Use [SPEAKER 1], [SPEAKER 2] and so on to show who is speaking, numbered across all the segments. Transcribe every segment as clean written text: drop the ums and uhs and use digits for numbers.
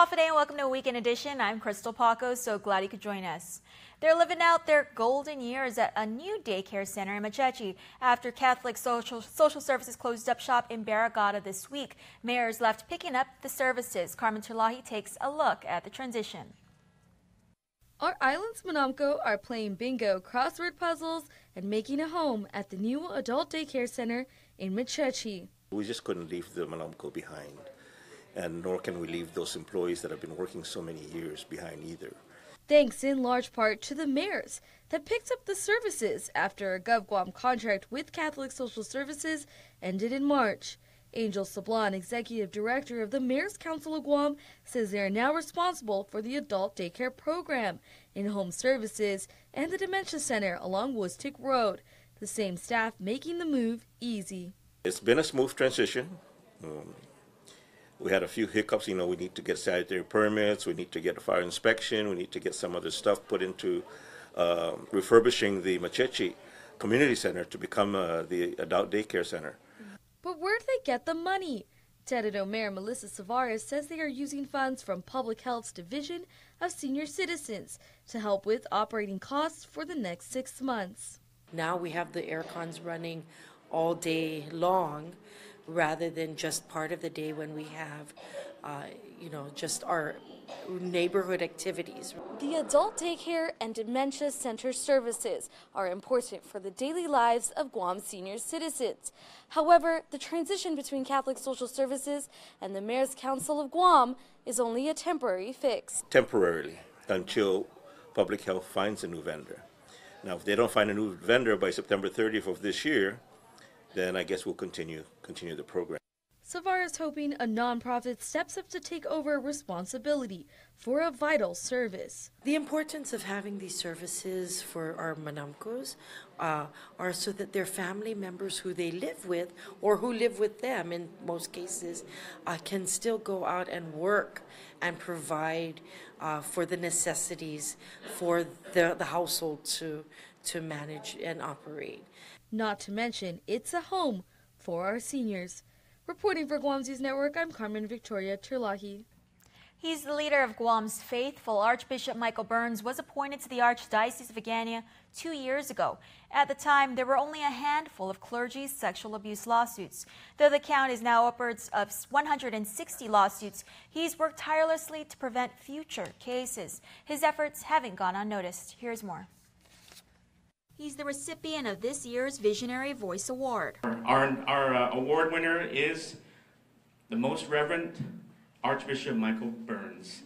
[SPEAKER 1] Aloha day and welcome to a Weekend Edition. I'm Crystal Paco, so glad you could join us. They're living out their golden years at a new daycare center in Machechi after Catholic Social Services closed up shop in Barrigada this week. Mayors left picking up the services. Carmen Terlahi takes a look at the transition.
[SPEAKER 2] Our island's Manamco are playing bingo, crossword puzzles, and making a home at the new adult daycare center in Machechi.
[SPEAKER 3] We just couldn't leave the Manamco behind, and nor can we leave those employees that have been working so many years behind either.
[SPEAKER 2] Thanks in large part to the mayors that picked up the services after a Guam contract with Catholic Social Services ended in March. Angel Sablan, executive director of the Mayor's Council of Guam, says they are now responsible for the adult daycare program, in-home services, and the dementia center along Woodstick Road. The same staff making the move easy.
[SPEAKER 3] It's been a smooth transition. We had a few hiccups. We need to get sanitary permits, we need to get a fire inspection, we need to get some other stuff put into refurbishing the Machechi Community Center to become the adult daycare center.
[SPEAKER 2] But where'd they get the money? Tetedo Mayor Melissa Savares says they are using funds from Public Health's Division of Senior Citizens to help with operating costs for the next 6 months.
[SPEAKER 4] Now we have the air cons running all day long rather than just part of the day when we have, just our neighborhood activities.
[SPEAKER 2] The adult daycare and dementia center services are important for the daily lives of Guam senior citizens. However, the transition between Catholic Social Services and the Mayor's Council of Guam is only a temporary fix.
[SPEAKER 3] Temporarily, until Public Health finds a new vendor. Now, if they don't find a new vendor by September 30th of this year, then I guess we'll continue the program.
[SPEAKER 2] Savares hoping a nonprofit steps up to take over responsibility for a vital service.
[SPEAKER 4] The importance of having these services for our Manamcos are so that their family members who they live with or who live with them in most cases can still go out and work and provide for the necessities for the household to manage and operate.
[SPEAKER 2] Not to mention, it's a home for our seniors. Reporting for Guam's News Network, I'm Carmen Victoria Terlahi.
[SPEAKER 1] He's the leader of Guam's faithful. Archbishop Michael Burns was appointed to the Archdiocese of Agana 2 years ago. At the time, there were only a handful of clergy's sexual abuse lawsuits. Though the count is now upwards of 160 lawsuits, he's worked tirelessly to prevent future cases. His efforts haven't gone unnoticed. Here's more. He's the recipient of this year's Visionary Voice Award.
[SPEAKER 5] Our award winner is the Most Reverend Archbishop Michael Burns.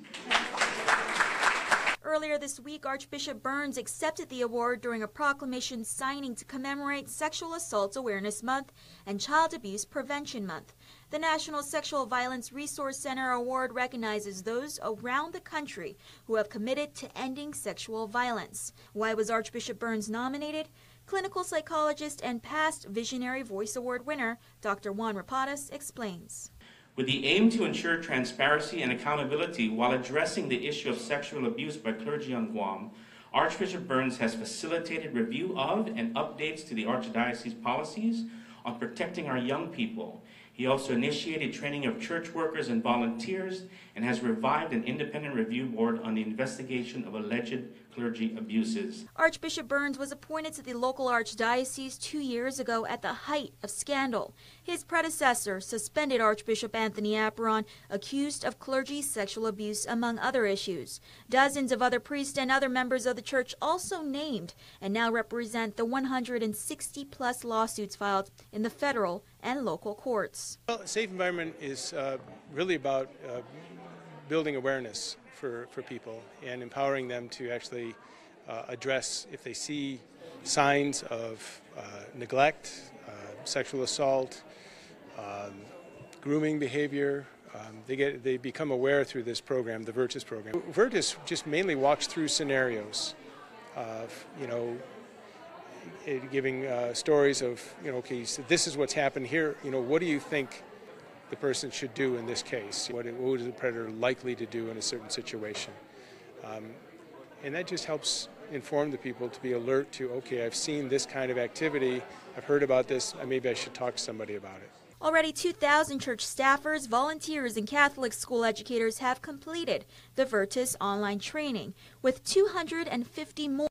[SPEAKER 1] Earlier this week, Archbishop Burns accepted the award during a proclamation signing to commemorate Sexual Assault Awareness Month and Child Abuse Prevention Month. The National Sexual Violence Resource Center Award recognizes those around the country who have committed to ending sexual violence. Why was Archbishop Burns nominated? Clinical psychologist and past Visionary Voice Award winner Dr. Juan Rapadas explains.
[SPEAKER 5] With the aim to ensure transparency and accountability while addressing the issue of sexual abuse by clergy on Guam, Archbishop Burns has facilitated review of and updates to the Archdiocese policies on protecting our young people. He also initiated training of church workers and volunteers and has revived an independent review board on the investigation of alleged clergy abuses.
[SPEAKER 1] Archbishop Burns was appointed to the local archdiocese 2 years ago at the height of scandal. His predecessor, suspended Archbishop Anthony Aperon, accused of clergy sexual abuse, among other issues. Dozens of other priests and other members of the church also named and now represent the 160-plus lawsuits filed in the federal and local courts.
[SPEAKER 6] Well, a safe environment is really about building awareness for people and empowering them to actually address if they see signs of neglect, sexual assault, grooming behavior. They become aware through this program, the Virtus program. Virtus just mainly walks through scenarios of, giving stories of, okay, so this is what's happened here. What do you think the person should do in this case? What is the predator likely to do in a certain situation? And that just helps inform the people to be alert to, okay, I've seen this kind of activity, I've heard about this, maybe I should talk to somebody about it.
[SPEAKER 1] Already 2,000 church staffers, volunteers, and Catholic school educators have completed the Virtus online training, with 250 more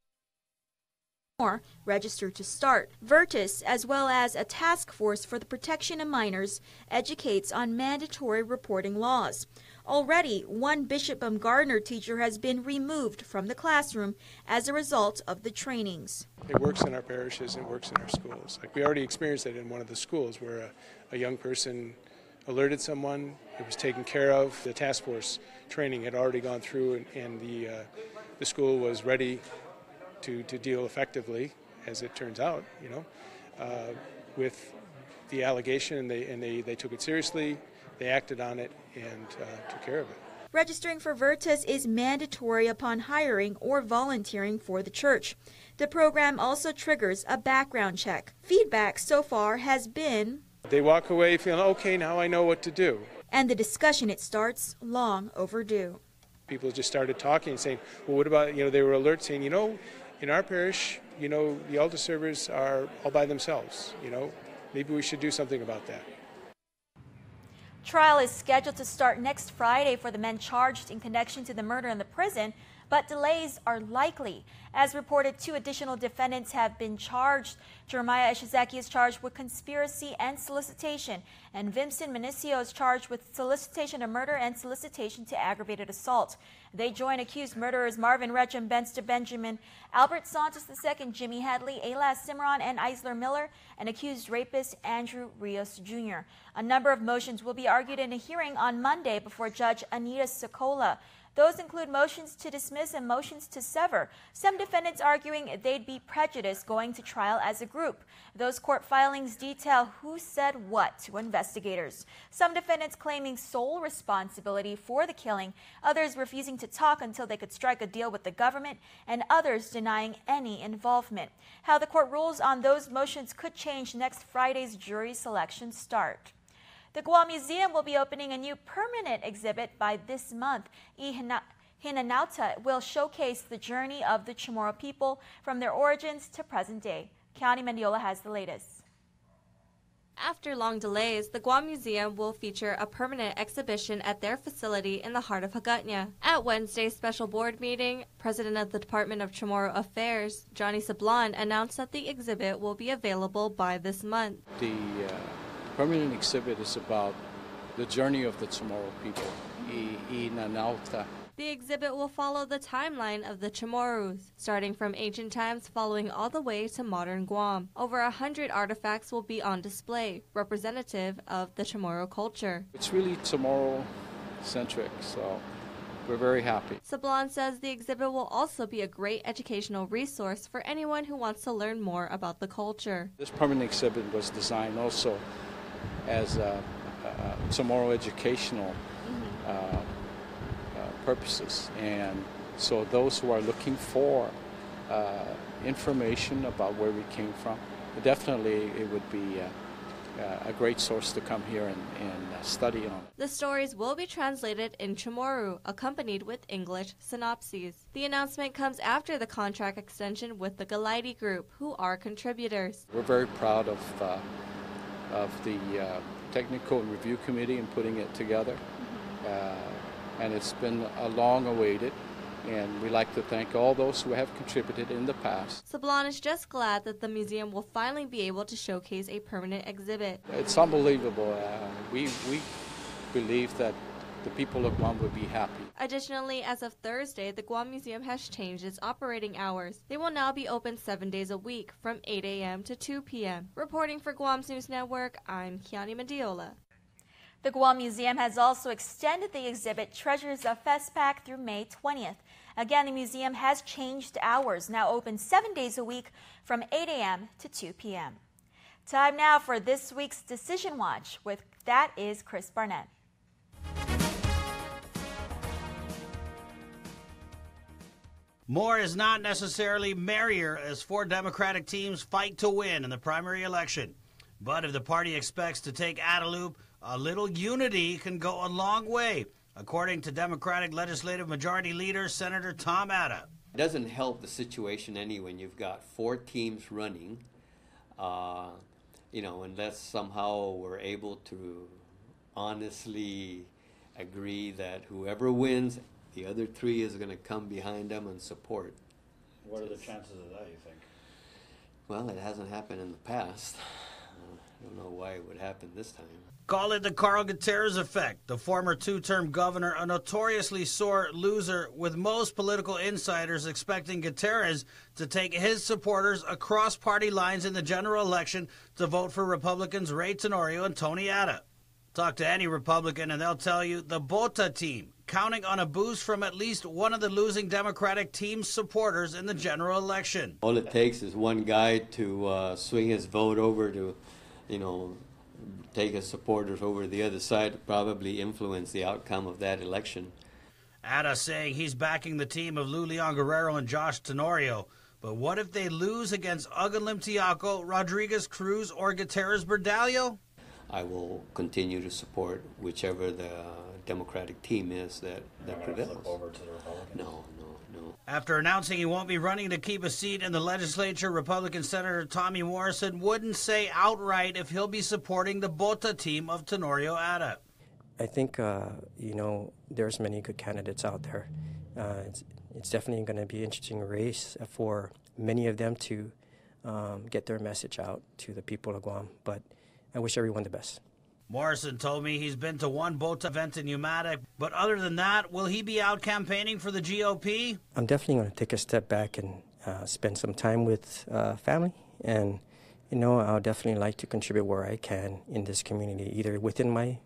[SPEAKER 1] registered to start. Virtus, as well as a task force for the protection of minors, educates on mandatory reporting laws. Already, one Bishop Baumgardner teacher has been removed from the classroom as a result of the trainings.
[SPEAKER 6] It works in our parishes, it works in our schools. Like, we already experienced it in one of the schools where a young person alerted someone, it was taken care of. The task force training had already gone through, and the school was ready to deal effectively, as it turns out, with the allegation, and they took it seriously. They acted on it and took care of it.
[SPEAKER 1] Registering for Virtus is mandatory upon hiring or volunteering for the church. The program also triggers a background check. Feedback so far has been,
[SPEAKER 6] they walk away feeling, okay, now I know what to do.
[SPEAKER 1] And the discussion it starts long overdue.
[SPEAKER 6] People just started talking and saying, well, what about, they were alert saying, in our parish, the altar servers are all by themselves, maybe we should do something about that.
[SPEAKER 1] Trial is scheduled to start next Friday for the men charged in connection to the murder in the prison, but delays are likely. As reported, 2 additional defendants have been charged. Jeremiah Ishizaki is charged with conspiracy and solicitation, and Vincent Minicio is charged with solicitation to murder and solicitation to aggravated assault. They join accused murderers Marvin Retcham, Benster Benjamin, Albert Santos II, Jimmy Hadley, Elas Cimarron, and Eisler Miller, and accused rapist Andrew Rios Jr. A number of motions will be argued in a hearing on Monday before Judge Anita Sokola. Those include motions to dismiss and motions to sever. Some defendants arguing they'd be prejudiced going to trial as a group. Those court filings detail who said what to investigators. Some defendants claiming sole responsibility for the killing, others refusing to talk until they could strike a deal with the government, and others denying any involvement. How the court rules on those motions could change next Friday's jury selection start. The Guam Museum will be opening a new permanent exhibit by this month. Hinanauta will showcase the journey of the Chamorro people from their origins to present day. County Mendiola has the latest.
[SPEAKER 7] After long delays, the Guam Museum will feature a permanent exhibition at their facility in the heart of Hagåtña. At Wednesday's special board meeting, President of the Department of Chamorro Affairs, Johnny Sablan, announced that the exhibit will be available by this month.
[SPEAKER 8] The permanent exhibit is about the journey of the Chamorro people, Hinanauta.
[SPEAKER 7] The exhibit will follow the timeline of the Chamorros, starting from ancient times following all the way to modern Guam. Over 100 artifacts will be on display, representative of the Chamorro culture.
[SPEAKER 8] It's really Chamorro-centric, so we're very happy.
[SPEAKER 7] Sablan says the exhibit will also be a great educational resource for anyone who wants to learn more about the culture.
[SPEAKER 8] This permanent exhibit was designed also as Chamorro educational purposes, and so those who are looking for information about where we came from, definitely it would be a great source to come here and study on.
[SPEAKER 7] The stories will be translated in Chamorro, accompanied with English synopses. The announcement comes after the contract extension with the Galaiti Group, who are contributors.
[SPEAKER 8] We're very proud of the technical review committee in putting it together. And it's been long awaited, and we'd like to thank all those who have contributed in the past.
[SPEAKER 7] Sablan is just glad that the museum will finally be able to showcase a permanent exhibit.
[SPEAKER 8] It's unbelievable. We believe that the people of Guam would be happy.
[SPEAKER 7] Additionally, as of Thursday, the Guam Museum has changed its operating hours. They will now be open 7 days a week from 8 a.m. to 2 p.m. Reporting for Guam's News Network, I'm Kiani Mendiola.
[SPEAKER 1] The Guam Museum has also extended the exhibit Treasures of FESPAC through May 20th. Again, the museum has changed hours, now open 7 days a week from 8 a.m. to 2 p.m. Time now for this week's Decision Watch. That is Chris Barnett.
[SPEAKER 9] More is not necessarily merrier as 4 Democratic teams fight to win in the primary election. But if the party expects to take Adelup, a little unity can go a long way, according to Democratic Legislative Majority Leader Senator Tom Atta.
[SPEAKER 10] It doesn't help the situation any when you've got 4 teams running. unless somehow we're able to honestly agree that whoever wins, the other three is going to come behind them and support.
[SPEAKER 9] What are the chances of that, you think?
[SPEAKER 10] Well, it hasn't happened in the past. I don't know why it would happen this time.
[SPEAKER 9] Call it the Carl Gutierrez effect. The former two-term governor, a notoriously sore loser, with most political insiders expecting Gutierrez to take his supporters across party lines in the general election to vote for Republicans Ray Tenorio and Tony Atta. Talk to any Republican and they'll tell you the Bota team, counting on a boost from at least one of the losing Democratic team's supporters in the general election.
[SPEAKER 10] All it takes is one guy to swing his vote over to, take his supporters over to the other side to probably influence the outcome of that election.
[SPEAKER 9] Atta saying he's backing the team of Lou Leon Guerrero and Josh Tenorio. But what if they lose against Ugan Limtiaco, Rodriguez Cruz, or Gutierrez Berdallo?
[SPEAKER 10] I will continue to support whichever the Democratic team is that prevails.
[SPEAKER 9] Flip over to the Republicans?
[SPEAKER 10] No.
[SPEAKER 9] After announcing he won't be running to keep a seat in the legislature, Republican Senator Tommy Morrison wouldn't say outright if he'll be supporting the Bota team of Tenorio Atta.
[SPEAKER 11] I think, there's many good candidates out there. It's definitely going to be an interesting race for many of them to get their message out to the people of Guam. But I wish everyone the best.
[SPEAKER 9] Morrison told me he's been to one Bota event in Umatic, but other than that, will he be out campaigning for the GOP?
[SPEAKER 11] I'm definitely going to take a step back and spend some time with family, and I'll definitely like to contribute where I can in this community, either within my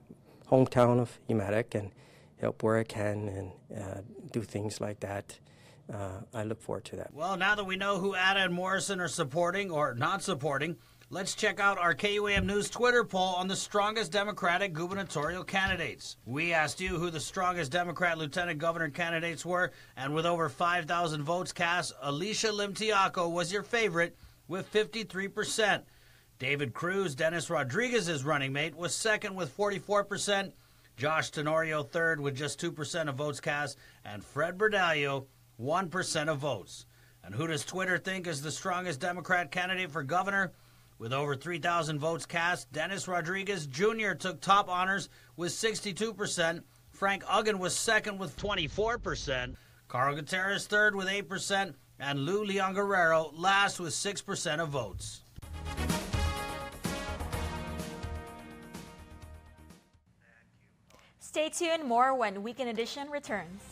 [SPEAKER 11] hometown of Umatic and help where I can and do things like that. I look forward to that.
[SPEAKER 9] Well, now that we know who Atta and Morrison are supporting or not supporting, let's check out our KUAM News Twitter poll on the strongest Democratic gubernatorial candidates. We asked you who the strongest Democrat lieutenant governor candidates were, and with over 5,000 votes cast, Alicia Limtiaco was your favorite with 53%. David Cruz, Dennis Rodriguez's running mate, was second with 44%. Josh Tenorio third with just 2% of votes cast, and Fred Berdallo 1% of votes. And who does Twitter think is the strongest Democrat candidate for governor? With over 3,000 votes cast, Dennis Rodriguez Jr. took top honors with 62%. Frank Ugan was second with 24%. Carl Gutierrez third with 8%. And Lou Leon Guerrero last with 6% of votes.
[SPEAKER 1] Stay tuned, more when Weekend Edition returns.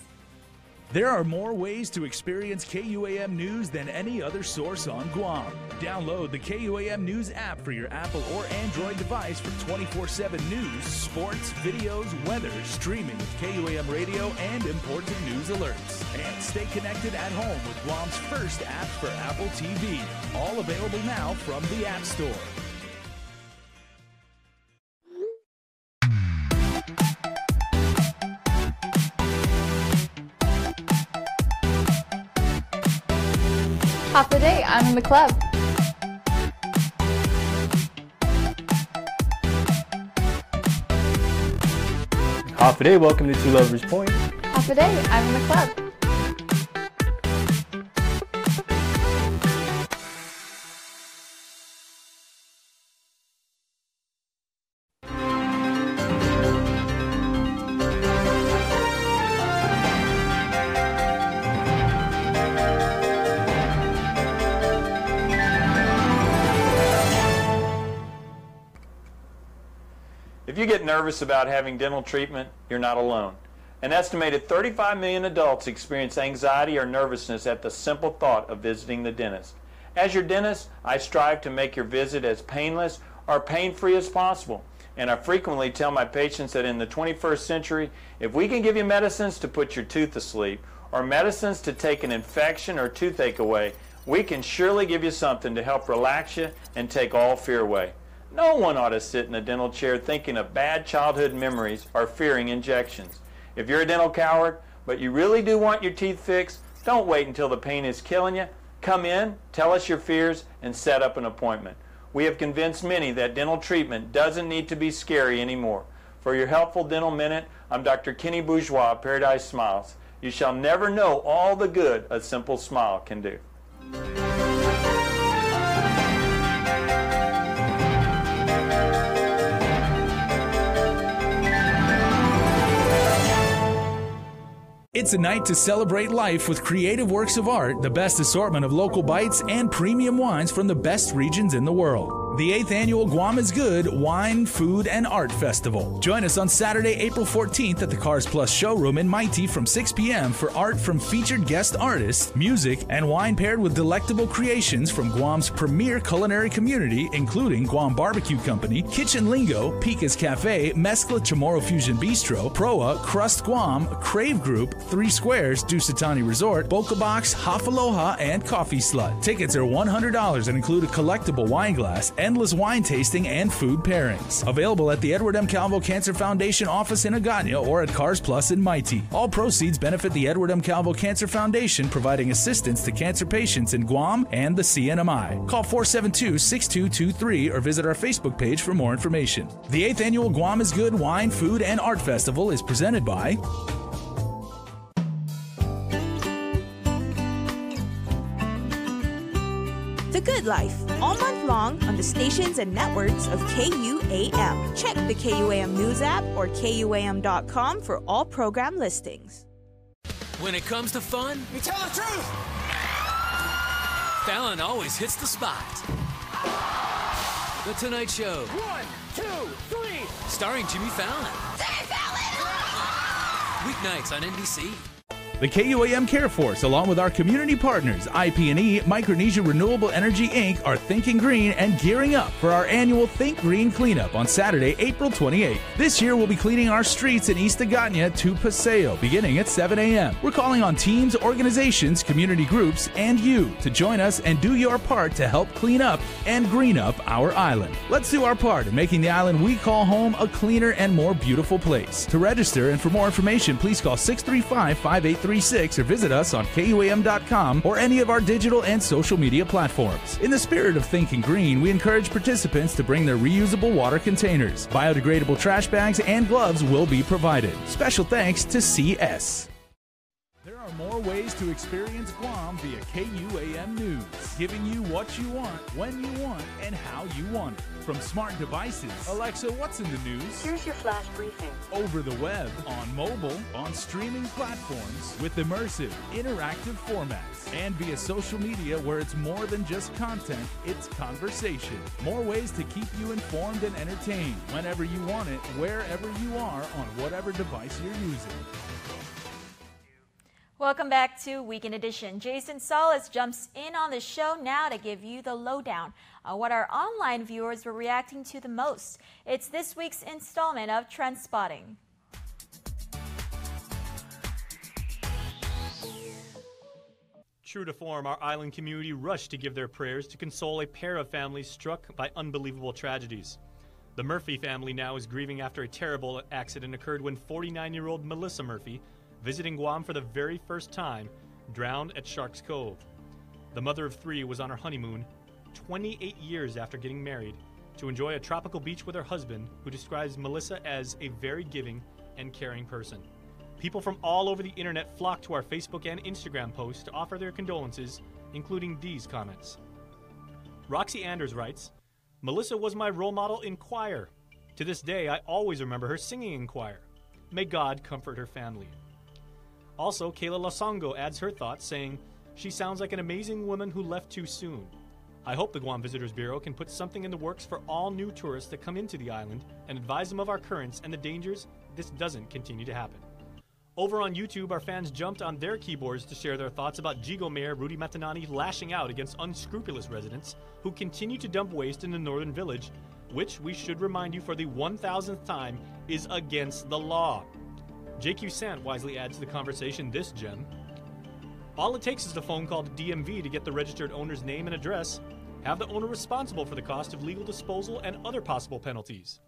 [SPEAKER 12] There are more ways to experience KUAM News than any other source on Guam. Download the KUAM News app for your Apple or Android device for 24/7 news, sports, videos, weather, streaming with KUAM radio, and important news alerts. And stay connected at home with Guam's first app for Apple TV. All available now from the App Store.
[SPEAKER 13] Half the day, I'm in the club.
[SPEAKER 14] Half a day, welcome to Two Lovers Point.
[SPEAKER 13] Half a day, I'm in the club.
[SPEAKER 15] If you get nervous about having dental treatment, you're not alone. An estimated 35 million adults experience anxiety or nervousness at the simple thought of visiting the dentist. As your dentist, I strive to make your visit as painless or pain-free as possible. And I frequently tell my patients that in the 21st century, if we can give you medicines to put your tooth to sleep or medicines to take an infection or toothache away, we can surely give you something to help relax you and take all fear away. No one ought to sit in a dental chair thinking of bad childhood memories or fearing injections. If you're a dental coward, but you really do want your teeth fixed, don't wait until the pain is killing you. Come in, tell us your fears, and set up an appointment. We have convinced many that dental treatment doesn't need to be scary anymore. For your helpful dental minute, I'm Dr. Kenny Bourgeois of Paradise Smiles. You shall never know all the good a simple smile can do.
[SPEAKER 12] It's a night to celebrate life with creative works of art, the best assortment of local bites, and premium wines from the best regions in the world. The 8th Annual Guam is Good Wine, Food, and Art Festival. Join us on Saturday, April 14th at the Cars Plus showroom in Mighty from 6 p.m. for art from featured guest artists, music, and wine paired with delectable creations from Guam's premier culinary community, including Guam Barbecue Company, Kitchen Lingo, Pika's Cafe, Mezcla Chamorro Fusion Bistro, Proa, Crust Guam, Crave Group, 3 Squares, Dusitani Resort, Boca Box, Hafaloha, and Coffee Slut. Tickets are $100 and include a collectible wine glass, endless wine tasting, and food pairings. Available at the Edward M. Calvo Cancer Foundation office in Agana or at Cars Plus in Mighty. All proceeds benefit the Edward M. Calvo Cancer Foundation, providing assistance to cancer patients in Guam and the CNMI. Call 472-6223 or visit our Facebook page for more information. The 8th Annual Guam is Good Wine, Food, and Art Festival is presented by
[SPEAKER 16] The Good Life, all month long on the stations and networks of KUAM. Check the KUAM News app or KUAM.com for all program listings.
[SPEAKER 17] When it comes to fun, you tell the truth! Fallon always hits the spot. The Tonight Show. 1, 2, 3. Starring Jimmy Fallon. Jimmy Fallon! Weeknights on NBC.
[SPEAKER 12] the KUAM Care Force, along with our community partners, IP&E, Micronesia Renewable Energy, Inc., are thinking green and gearing up for our annual Think Green cleanup on Saturday, April 28th. This year, we'll be cleaning our streets in East Agana to Paseo, beginning at 7 a.m. We're calling on teams, organizations, community groups, and you to join us and do your part to help clean up and green up our island. Let's do our part in making the island we call home a cleaner and more beautiful place. To register and for more information, please call 635-5836 or visit us on KUAM.com or any of our digital and social media platforms. In the spirit of thinking green, we encourage participants to bring their reusable water containers. Biodegradable trash bags and gloves will be provided. Special thanks to CS. There are more ways to experience Guam via KUAM News, giving you what you want, when you want, and how you want it. From smart devices, Alexa, what's in the news?
[SPEAKER 18] Here's your flash briefing.
[SPEAKER 12] Over the web, on mobile, on streaming platforms, with immersive, interactive formats, and via social media where it's more than just content, it's conversation. More ways to keep you informed and entertained, whenever you want it, wherever you are, on whatever device you're using.
[SPEAKER 1] Welcome back to Weekend Edition. Jason Solis jumps in on the show now to give you the lowdown on what our online viewers were reacting to the most. It's this week's installment of Trend Spotting.
[SPEAKER 19] True to form, our island community rushed to give their prayers to console a pair of families struck by unbelievable tragedies. The Murphy family now is grieving after a terrible accident occurred when 49-year-old Melissa Murphy, visiting Guam for the very first time, drowned at Sharks Cove. The mother of 3 was on her honeymoon 28 years after getting married to enjoy a tropical beach with her husband, who describes Melissa as a very giving and caring person. People from all over the internet flocked to our Facebook and Instagram posts to offer their condolences, including these comments. Roxy Anders writes, "Melissa was my role model in choir. To this day, I always remember her singing in choir. May God comfort her family." Also, Kayla Lasongo adds her thoughts, saying, "She sounds like an amazing woman who left too soon. I hope the Guam Visitors Bureau can put something in the works for all new tourists that come into the island and advise them of our currents and the dangers this doesn't continue to happen." Over on YouTube, our fans jumped on their keyboards to share their thoughts about Jigo Mayor Rudy Matanani lashing out against unscrupulous residents who continue to dump waste in the Northern Village, which we should remind you for the 1,000th time is against the law. JQ Sant wisely adds to the conversation this gem. "All it takes is a phone call to DMV to get the registered owner's name and address, have the owner responsible for the cost of legal disposal and other possible penalties.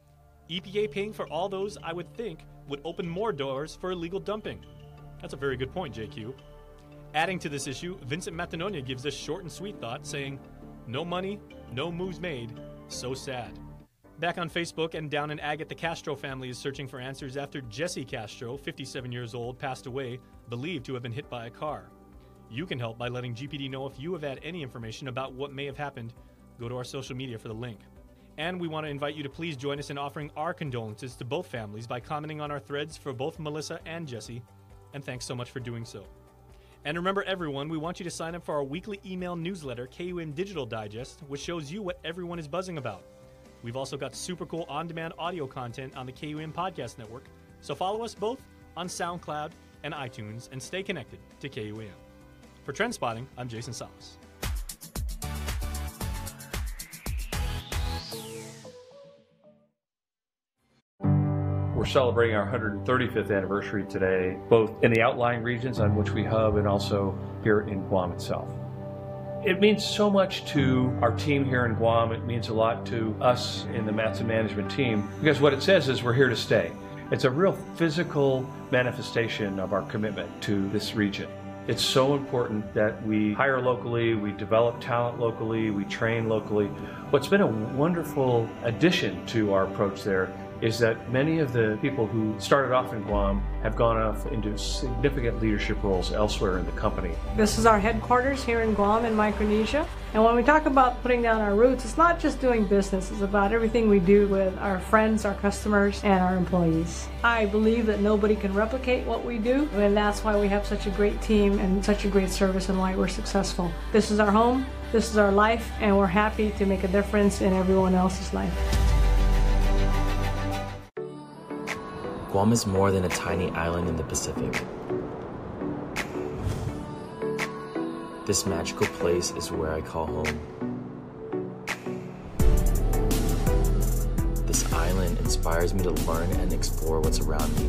[SPEAKER 19] EPA paying for all those, I would think, would open more doors for illegal dumping." That's a very good point, JQ. Adding to this issue, Vincent Matanonia gives this short and sweet thought, saying, "No money, no moves made, so sad." Back on Facebook and down in Agate, the Castro family is searching for answers after Jesse Castro, 57 years old, passed away, believed to have been hit by a car. You can help by letting GPD know if you have had any information about what may have happened. Go to our social media for the link. And we want to invite you to please join us in offering our condolences to both families by commenting on our threads for both Melissa and Jesse. and thanks so much for doing so. And remember, everyone, we want you to sign up for our weekly email newsletter, KUAM Digital Digest, which shows you what everyone is buzzing about. We've also got super cool on-demand audio content on the KUAM Podcast Network, so follow us both on SoundCloud and iTunes, and stay connected to KUAM. For Trend Spotting, I'm Jason Salas.
[SPEAKER 18] We're celebrating our 135th anniversary today, both in the outlying regions on which we hub and also here in Guam itself. It means so much to our team here in Guam. It means a lot to us in the Matson management team, because what it says is we're here to stay. It's a real physical manifestation of our commitment to this region. It's so important that we hire locally, we develop talent locally, we train locally. What's been a wonderful addition to our approach there is that many of the people who started off in Guam have gone off into significant leadership roles elsewhere in the company.
[SPEAKER 20] This is our headquarters here in Guam in Micronesia. And when we talk about putting down our roots, it's not just doing business, it's about everything we do with our friends, our customers, and our employees. I believe that nobody can replicate what we do, and that's why we have such a great team and such a great service and why we're successful. This is our home, this is our life, and we're happy to make a difference in everyone else's life.
[SPEAKER 21] Guam is more than a tiny island in the Pacific. This magical place is where I call home. This island inspires me to learn and explore what's around me.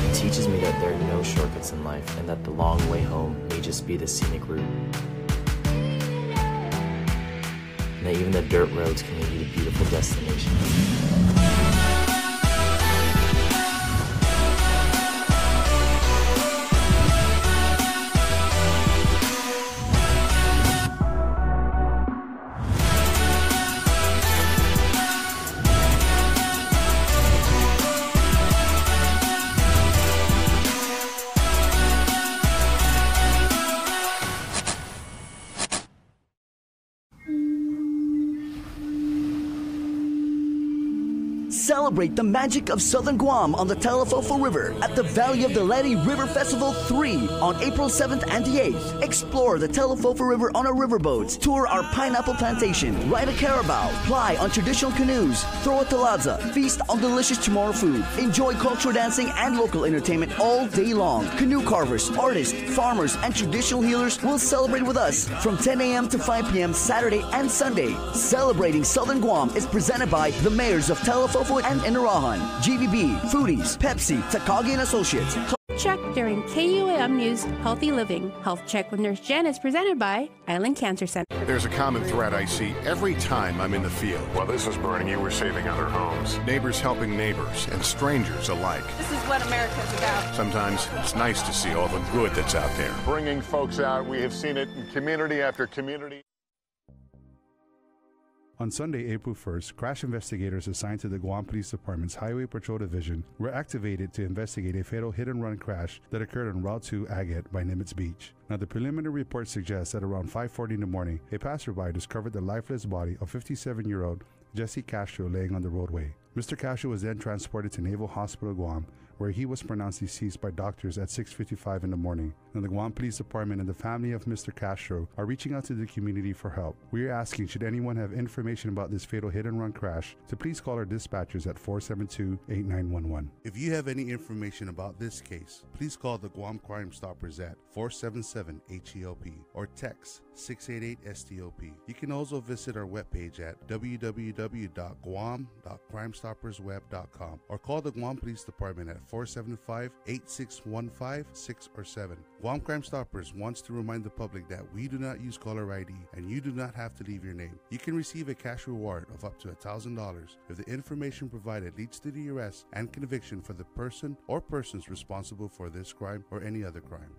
[SPEAKER 21] It teaches me that there are no shortcuts in life and that the long way home may just be the scenic route. And that even the dirt roads can lead you to beautiful destinations.
[SPEAKER 22] Celebrate the magic of Southern Guam on the Talafofo River at the Valley of the Lady River Festival 3 on April 7th and the 8th. Explore the Talafofo River on a riverboat, tour our pineapple plantation, ride a carabao, fly on traditional canoes, throw a talaza, feast on delicious Chamorro food, enjoy cultural dancing and local entertainment all day long. Canoe carvers, artists, farmers, and traditional healers will celebrate with us from 10 a.m. to 5 p.m. Saturday and Sunday. Celebrating Southern Guam is presented by the mayors of Talafofo and Inarajan, GBB, Foodies, Pepsi, Takagi and Associates.
[SPEAKER 23] Check during KUAM News Healthy Living. Health Check with Nurse Jen is presented by Island Cancer Center.
[SPEAKER 24] There's a common thread I see every time I'm in the field. While this is burning, you were saving other homes. Neighbors helping neighbors and strangers alike.
[SPEAKER 25] This is what America's about.
[SPEAKER 24] Sometimes it's nice to see all the good that's out there.
[SPEAKER 26] Bringing folks out, we have seen it in community after community.
[SPEAKER 27] On Sunday, April 1st, crash investigators assigned to the Guam Police Department's Highway Patrol Division were activated to investigate a fatal hit-and-run crash that occurred on Route 2 Agate by Nimitz Beach. Now, the preliminary report suggests that around 5:40 in the morning, a passerby discovered the lifeless body of 57-year-old Jesse Castro laying on the roadway. Mr. Castro was then transported to Naval Hospital, Guam, where he was pronounced deceased by doctors at 6:55 in the morning. Now, the Guam Police Department and the family of Mr. Castro are reaching out to the community for help. We are asking, should anyone have information about this fatal hit-and-run crash, to please call our dispatchers at 472-8911. If you have any information about this case, please call the Guam Crime Stoppers at 477-HELP or text 688-STOP. You can also visit our webpage at www.guam.crimestoppersweb.com or call the Guam Police Department at 475-8615, 6 or 7. Guam Crime Stoppers wants to remind the public that we do not use caller ID and you do not have to leave your name. You can receive a cash reward of up to $1,000 if the information provided leads to the arrest and conviction for the person or persons responsible for this crime or any other crime.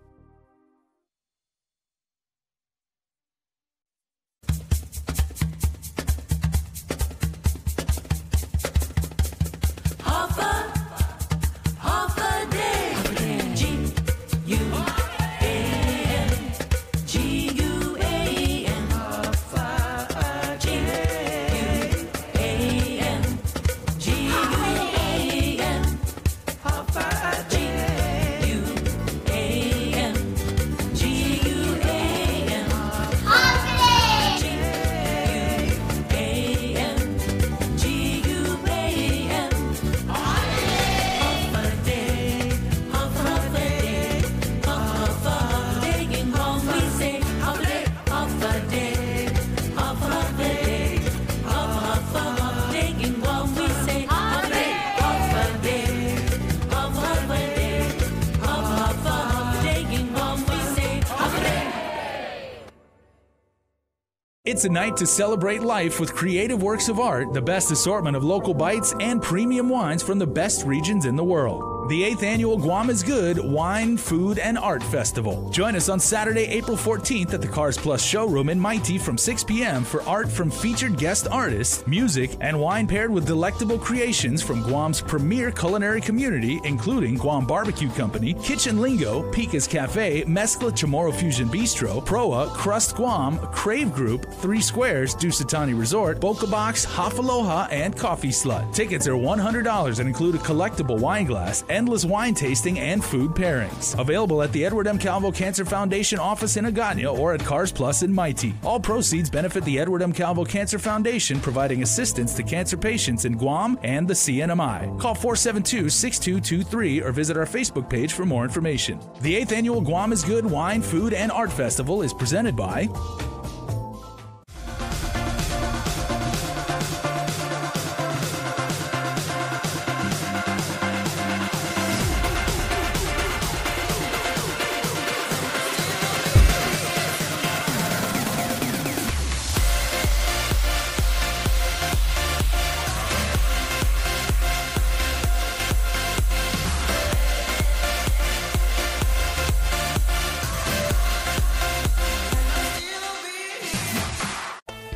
[SPEAKER 12] It's a night to celebrate life with creative works of art, the best assortment of local bites, and premium wines from the best regions in the world. The 8th annual Guam is Good Wine, Food, and Art Festival. Join us on Saturday, April 14th at the Cars Plus showroom in Mighty from 6 p.m. for art from featured guest artists, music, and wine paired with delectable creations from Guam's premier culinary community, including Guam Barbecue Company, Kitchen Lingo, Pika's Cafe, Mezcla Chamorro Fusion Bistro, Proa, Crust Guam, Crave Group, 3 Squares, Dusitani Resort, Boca Box, Hafaloha, and Coffee Slut. Tickets are $100 and include a collectible wine glass, endless wine tasting, and food pairings. Available at the Edward M. Calvo Cancer Foundation office in Agana or at Cars Plus in Mighty. All proceeds benefit the Edward M. Calvo Cancer Foundation, providing assistance to cancer patients in Guam and the CNMI. Call 472-6223 or visit our Facebook page for more information. The 8th annual Guam is Good Wine, Food, and Art Festival is presented by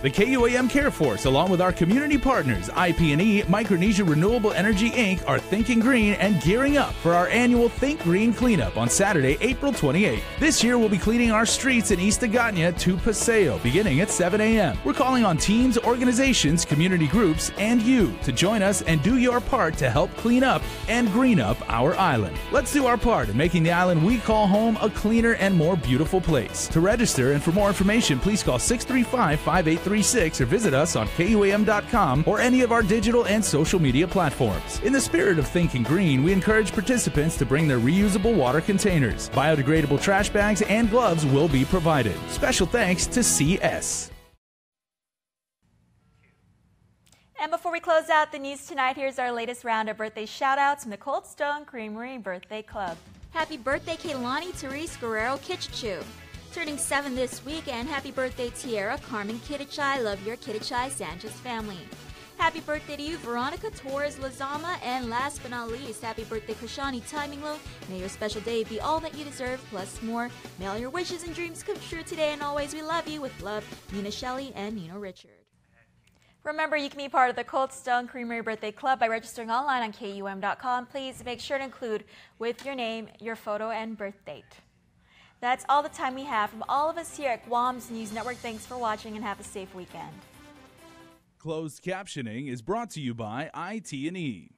[SPEAKER 12] the KUAM Care Force, along with our community partners, IP&E, Micronesia Renewable Energy, Inc., are thinking green and gearing up for our annual Think Green Cleanup on Saturday, April 28th. This year, we'll be cleaning our streets in East Agana to Paseo, beginning at 7 a.m. We're calling on teams, organizations, community groups, and you to join us and do your part to help clean up and green up our island. Let's do our part in making the island we call home a cleaner and more beautiful place. To register and for more information, please call 635-5836 or visit us on KUAM.com or any of our digital and social media platforms. In the spirit of thinking green, we encourage participants to bring their reusable water containers. Biodegradable trash bags and gloves will be provided. Special thanks to CS.
[SPEAKER 1] And before we close out the news tonight, here's our latest round of birthday shout-outs from the Cold Stone Creamery Birthday Club.
[SPEAKER 2] Happy birthday, Kaylani Therese Guerrero Kitchichu. Turning 7 this week, and happy birthday, Tierra Carmen Kittichai. Love your Kittichai Sanchez family. Happy birthday to you, Veronica Torres Lazama. And last but not least, happy birthday, Krishani Timinglo. May your special day be all that you deserve, plus more. May all your wishes and dreams come true today, and always we love you. With love, Nina Shelley and Nino Richard.
[SPEAKER 1] Remember, you can be part of the Cold Stone Creamery Birthday Club by registering online on KUM.com. Please make sure to include with your name, your photo, and birth date. That's all the time we have from all of us here at Guam's News Network. Thanks for watching and have a safe weekend.
[SPEAKER 12] Closed captioning is brought to you by IT&E.